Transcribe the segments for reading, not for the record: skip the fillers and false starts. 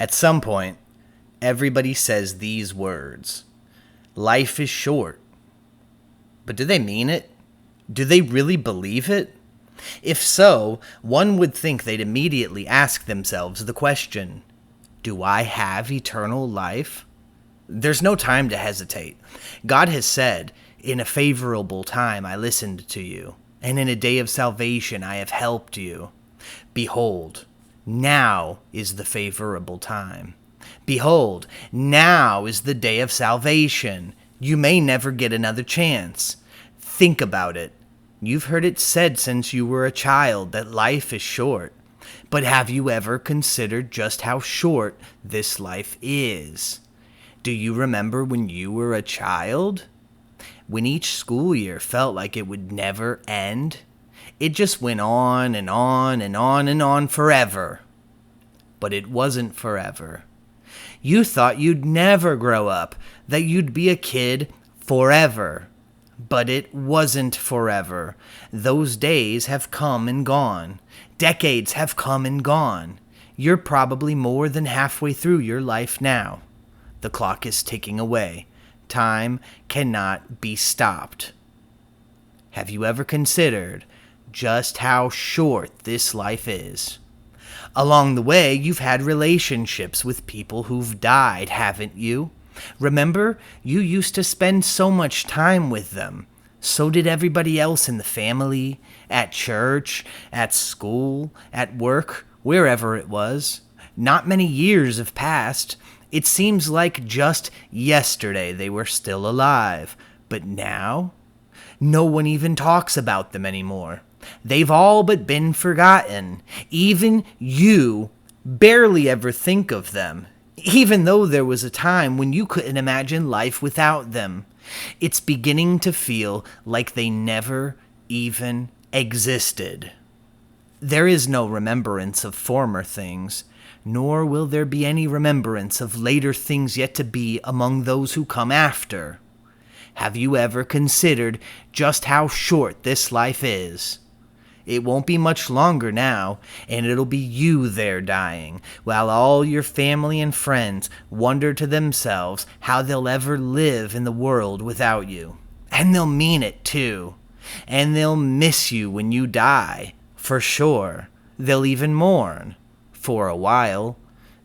At some point, everybody says these words: life is short. But do they mean it? Do they really believe it? If so, one would think they'd immediately ask themselves the question, do I have eternal life? There's no time to hesitate. God has said, in a favorable time I listened to you, and in a day of salvation I have helped you. Behold, now is the favorable time. Behold, now is the day of salvation. You may never get another chance. Think about it. You've heard it said since you were a child that life is short. But have you ever considered just how short this life is? Do you remember when you were a child? When each school year felt like it would never end? It just went on and on and on and on forever. But it wasn't forever. You thought you'd never grow up, that you'd be a kid forever. But it wasn't forever. Those days have come and gone. Decades have come and gone. You're probably more than halfway through your life now. The clock is ticking away. Time cannot be stopped. Have you ever considered just how short this life is? Along the way, you've had relationships with people who've died, haven't you? Remember, you used to spend so much time with them. So did everybody else in the family, at church, at school, at work, wherever it was. Not many years have passed. It seems like just yesterday they were still alive. But now, no one even talks about them anymore. They've all but been forgotten. Even you barely ever think of them, even though there was a time when you couldn't imagine life without them. It's beginning to feel like they never even existed. There is no remembrance of former things, nor will there be any remembrance of later things yet to be among those who come after. Have you ever considered just how short this life is? It won't be much longer now, and it'll be you there dying, while all your family and friends wonder to themselves how they'll ever live in the world without you. And they'll mean it, too. And they'll miss you when you die, for sure. They'll even mourn, for a while.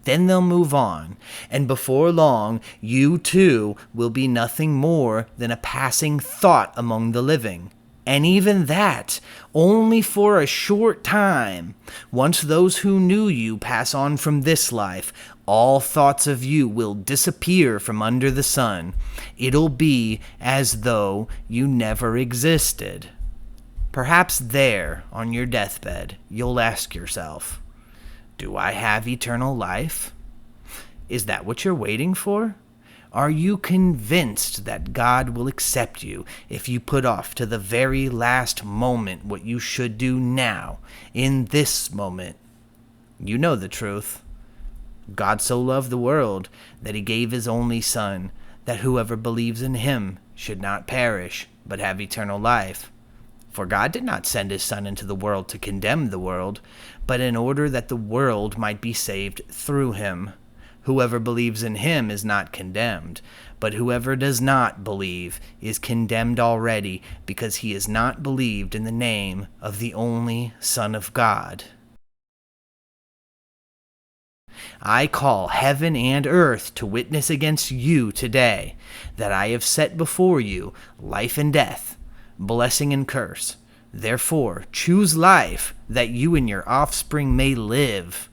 Then they'll move on, and before long, you, too, will be nothing more than a passing thought among the living. And even that, only for a short time. Once those who knew you pass on from this life, all thoughts of you will disappear from under the sun. It'll be as though you never existed. Perhaps there, on your deathbed, you'll ask yourself, do I have eternal life? Is that what you're waiting for? Are you convinced that God will accept you if you put off to the very last moment what you should do now, in this moment? You know the truth. God so loved the world that he gave his only Son, that whoever believes in him should not perish, but have eternal life. For God did not send his Son into the world to condemn the world, but in order that the world might be saved through him. Whoever believes in him is not condemned, but whoever does not believe is condemned already, because he has not believed in the name of the only Son of God. I call heaven and earth to witness against you today, that I have set before you life and death, blessing and curse. Therefore, choose life, that you and your offspring may live.